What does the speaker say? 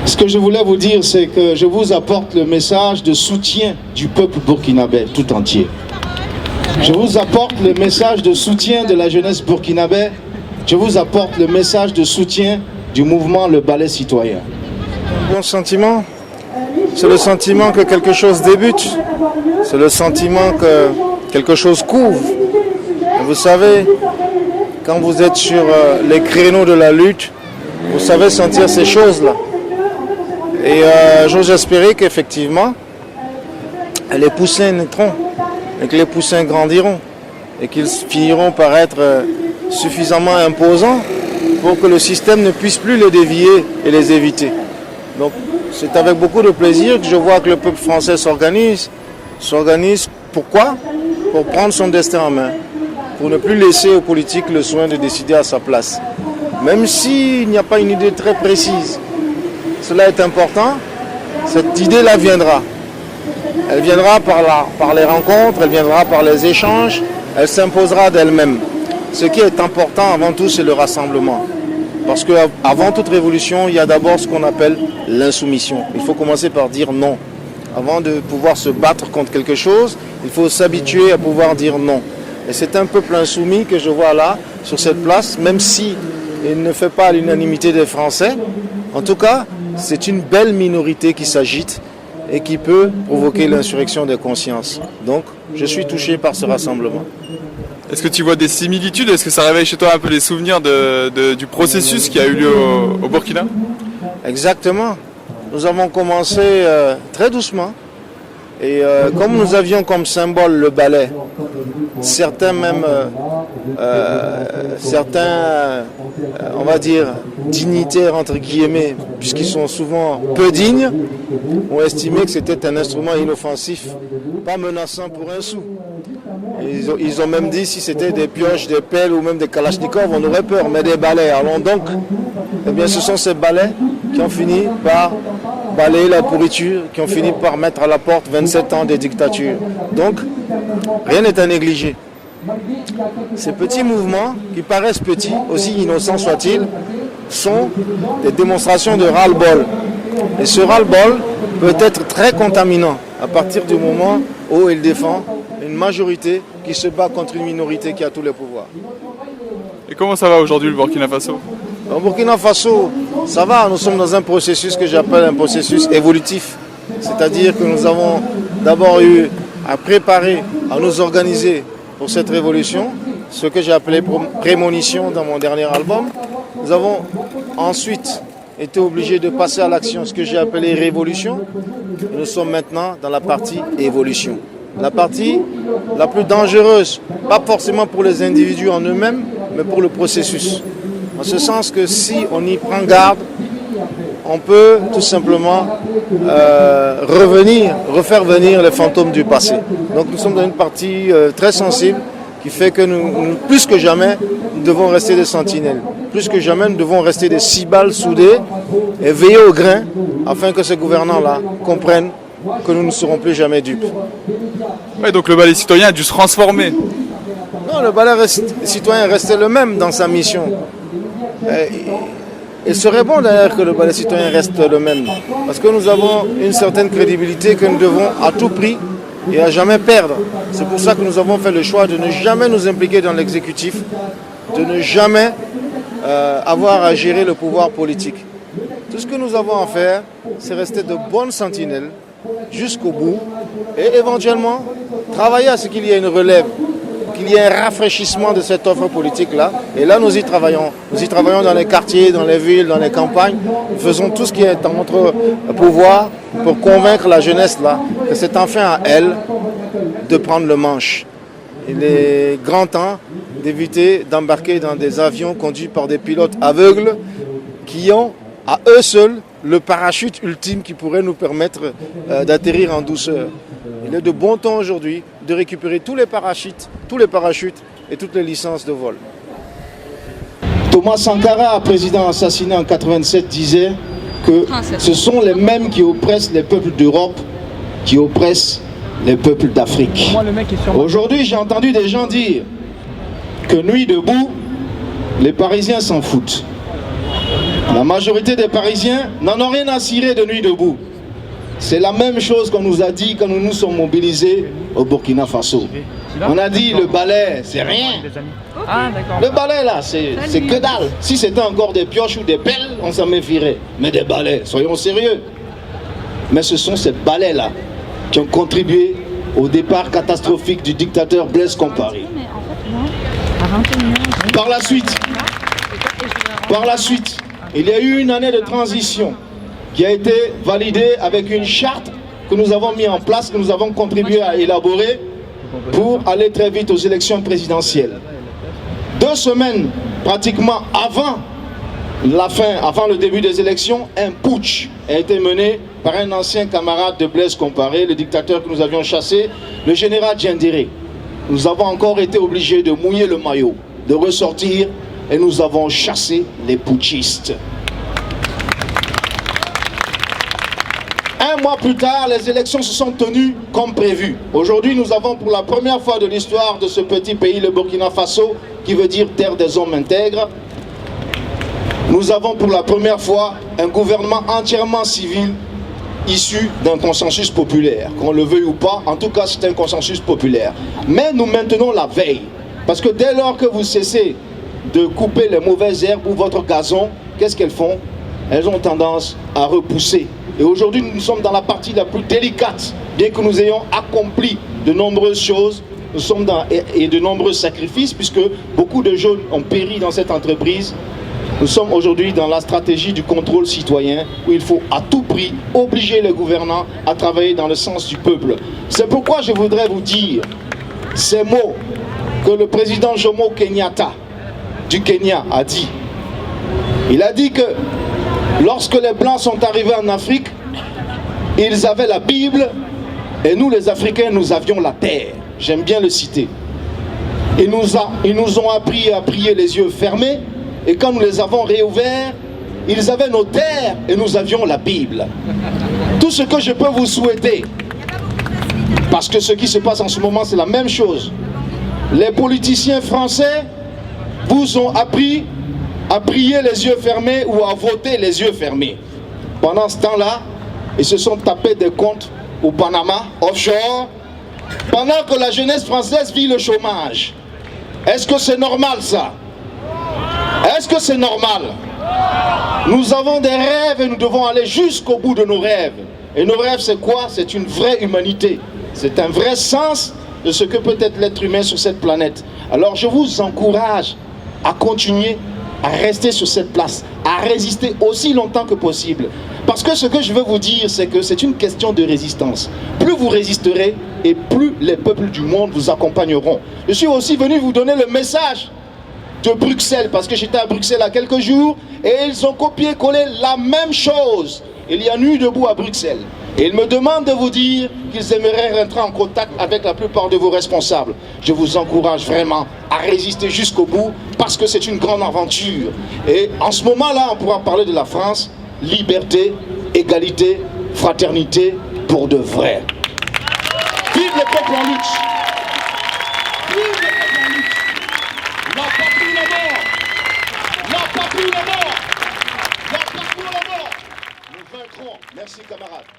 Ce que je voulais vous dire, c'est que je vous apporte le message de soutien du peuple burkinabé tout entier. Je vous apporte le message de soutien de la jeunesse burkinabé. Je vous apporte le message de soutien du mouvement Le Balai Citoyen. Mon sentiment, c'est le sentiment que quelque chose débute. C'est le sentiment que quelque chose couvre. Et vous savez, quand vous êtes sur les créneaux de la lutte, vous savez sentir ces choses-là. Et j'ose espérer qu'effectivement, les poussins naîtront et que les poussins grandiront et qu'ils finiront par être suffisamment imposants pour que le système ne puisse plus les dévier et les éviter. Donc c'est avec beaucoup de plaisir que je vois que le peuple français s'organise. S'organise pourquoi? Pour prendre son destin en main, pour ne plus laisser aux politiques le soin de décider à sa place. Même s'il n'y a pas une idée très précise, cela est important, cette idée-là viendra. Elle viendra par les rencontres, elle viendra par les échanges, elle s'imposera d'elle-même. Ce qui est important avant tout, c'est le rassemblement. Parce qu'avant toute révolution, il y a d'abord ce qu'on appelle l'insoumission. Il faut commencer par dire non. Avant de pouvoir se battre contre quelque chose, il faut s'habituer à pouvoir dire non. Et c'est un peuple insoumis que je vois là, sur cette place, même si il ne fait pas l'unanimité des Français. En tout cas, c'est une belle minorité qui s'agite et qui peut provoquer l'insurrection des consciences. Donc, je suis touché par ce rassemblement. Est-ce que tu vois des similitudes? Est-ce que ça réveille chez toi un peu les souvenirs du processus qui a eu lieu au Burkina? Exactement. Nous avons commencé très doucement. Et comme nous avions comme symbole le balai, certains même, on va dire, dignitaires entre guillemets, puisqu'ils sont souvent peu dignes, ont estimé que c'était un instrument inoffensif, pas menaçant pour un sou. Ils ont même dit si c'était des pioches, des pelles ou même des kalachnikovs, on aurait peur, mais des balais. Allons donc, eh bien ce sont ces balais qui ont fini par balayer la pourriture, qui ont fini par mettre à la porte 27 ans de dictature. Donc, rien n'est à négliger. Ces petits mouvements, qui paraissent petits, aussi innocents soient-ils, sont des démonstrations de ras-le-bol. Et ce ras-le-bol peut être très contaminant à partir du moment où il défend une majorité qui se bat contre une minorité qui a tous les pouvoirs. Et comment ça va aujourd'hui le Burkina Faso? Au Burkina Faso, ça va, nous sommes dans un processus que j'appelle un processus évolutif. C'est-à-dire que nous avons d'abord eu à préparer, à nous organiser pour cette révolution, ce que j'ai appelé prémonition dans mon dernier album. Nous avons ensuite été obligés de passer à l'action, ce que j'ai appelé révolution. Et nous sommes maintenant dans la partie évolution. La partie la plus dangereuse, pas forcément pour les individus en eux-mêmes, mais pour le processus. En ce sens que si on y prend garde, on peut tout simplement refaire venir les fantômes du passé. Donc nous sommes dans une partie très sensible qui fait que nous, plus que jamais, nous devons rester des sentinelles. Plus que jamais, nous devons rester des cibales soudées et veiller au grain afin que ces gouvernants-là comprennent que nous ne serons plus jamais dupes. Ouais, donc le balai citoyen a dû se transformer. Non, le balai citoyen est resté le même dans sa mission. Il serait bon d'ailleurs que le balai citoyen reste le même, parce que nous avons une certaine crédibilité que nous devons à tout prix et à jamais perdre. C'est pour ça que nous avons fait le choix de ne jamais nous impliquer dans l'exécutif, de ne jamais avoir à gérer le pouvoir politique. Tout ce que nous avons à faire, c'est rester de bonnes sentinelles jusqu'au bout et éventuellement travailler à ce qu'il y ait une relève, qu'il y ait un rafraîchissement de cette offre politique-là. Et là, nous y travaillons. Nous y travaillons dans les quartiers, dans les villes, dans les campagnes. Nous faisons tout ce qui est en notre pouvoir pour convaincre la jeunesse-là que c'est enfin à elle de prendre le manche. Il est grand temps d'éviter d'embarquer dans des avions conduits par des pilotes aveugles qui ont à eux seuls le parachute ultime qui pourrait nous permettre d'atterrir en douceur. Il est de bon temps aujourd'hui de récupérer tous les parachutes et toutes les licences de vol. Thomas Sankara, président assassiné en 87, disait que ce sont les mêmes qui oppressent les peuples d'Europe, qui oppressent les peuples d'Afrique. Aujourd'hui, j'ai entendu des gens dire que nuit debout, les Parisiens s'en foutent. La majorité des Parisiens n'en ont rien à cirer de Nuit debout. C'est la même chose qu'on nous a dit quand nous nous sommes mobilisés au Burkina Faso. On a dit le balai, c'est rien. Le balai là, c'est que dalle. Si c'était encore des pioches ou des pelles, on s'en méfierait. Mais des balais, soyons sérieux. Mais ce sont ces balais là qui ont contribué au départ catastrophique du dictateur Blaise Compaoré. Par la suite, il y a eu une année de transition qui a été validée avec une charte que nous avons mis en place, que nous avons contribué à élaborer pour aller très vite aux élections présidentielles. 2 semaines pratiquement avant le début des élections, un putsch a été mené par un ancien camarade de Blaise Compaoré, le dictateur que nous avions chassé, le général Diendéré. Nous avons encore été obligés de mouiller le maillot, de ressortir, et nous avons chassé les putschistes. Un mois plus tard, les élections se sont tenues comme prévu. Aujourd'hui, nous avons pour la première fois de l'histoire de ce petit pays, le Burkina Faso, qui veut dire terre des hommes intègres, nous avons pour la première fois un gouvernement entièrement civil issu d'un consensus populaire. Qu'on le veuille ou pas, en tout cas c'est un consensus populaire. Mais nous maintenons la veille. Parce que dès lors que vous cessez de couper les mauvaises herbes ou votre gazon, qu'est-ce qu'elles font? Elles ont tendance à repousser. Et aujourd'hui nous sommes dans la partie la plus délicate. Bien que nous ayons accompli de nombreuses choses, nous sommes et de nombreux sacrifices, puisque beaucoup de jeunes ont péri dans cette entreprise. Nous sommes aujourd'hui dans la stratégie du contrôle citoyen, où il faut à tout prix obliger les gouvernants à travailler dans le sens du peuple. C'est pourquoi je voudrais vous dire ces mots que le président Jomo Kenyatta du Kenya a dit. Il a dit que lorsque les Blancs sont arrivés en Afrique, ils avaient la Bible et nous les Africains, nous avions la terre. J'aime bien le citer. Ils nous ont appris à prier les yeux fermés. Et quand nous les avons réouverts, ils avaient nos terres et nous avions la Bible. Tout ce que je peux vous souhaiter, parce que ce qui se passe en ce moment, c'est la même chose. Les politiciens français vous ont appris à prier les yeux fermés ou à voter les yeux fermés. Pendant ce temps-là, ils se sont tapés des comptes au Panama, offshore, pendant que la jeunesse française vit le chômage. Est-ce que c'est normal ça? Est-ce que c'est normal? Nous avons des rêves et nous devons aller jusqu'au bout de nos rêves. Et nos rêves, c'est quoi? C'est une vraie humanité. C'est un vrai sens de ce que peut être l'être humain sur cette planète. Alors je vous encourage à continuer à rester sur cette place, à résister aussi longtemps que possible. Parce que ce que je veux vous dire, c'est que c'est une question de résistance. Plus vous résisterez et plus les peuples du monde vous accompagneront. Je suis aussi venu vous donner le message de Bruxelles, parce que j'étais à Bruxelles il y a quelques jours et ils ont copié-collé la même chose. Il y a Nuit debout à Bruxelles. Et ils me demandent de vous dire qu'ils aimeraient rentrer en contact avec la plupart de vos responsables. Je vous encourage vraiment à résister jusqu'au bout parce que c'est une grande aventure. Et en ce moment-là, on pourra parler de la France. Liberté, égalité, fraternité pour de vrai. Vive le peuple en lutte! Vive le peuple en lutte! La patrie est mort! La patrie est mort! La patrie est mort! Nous vaincrons. Merci camarades.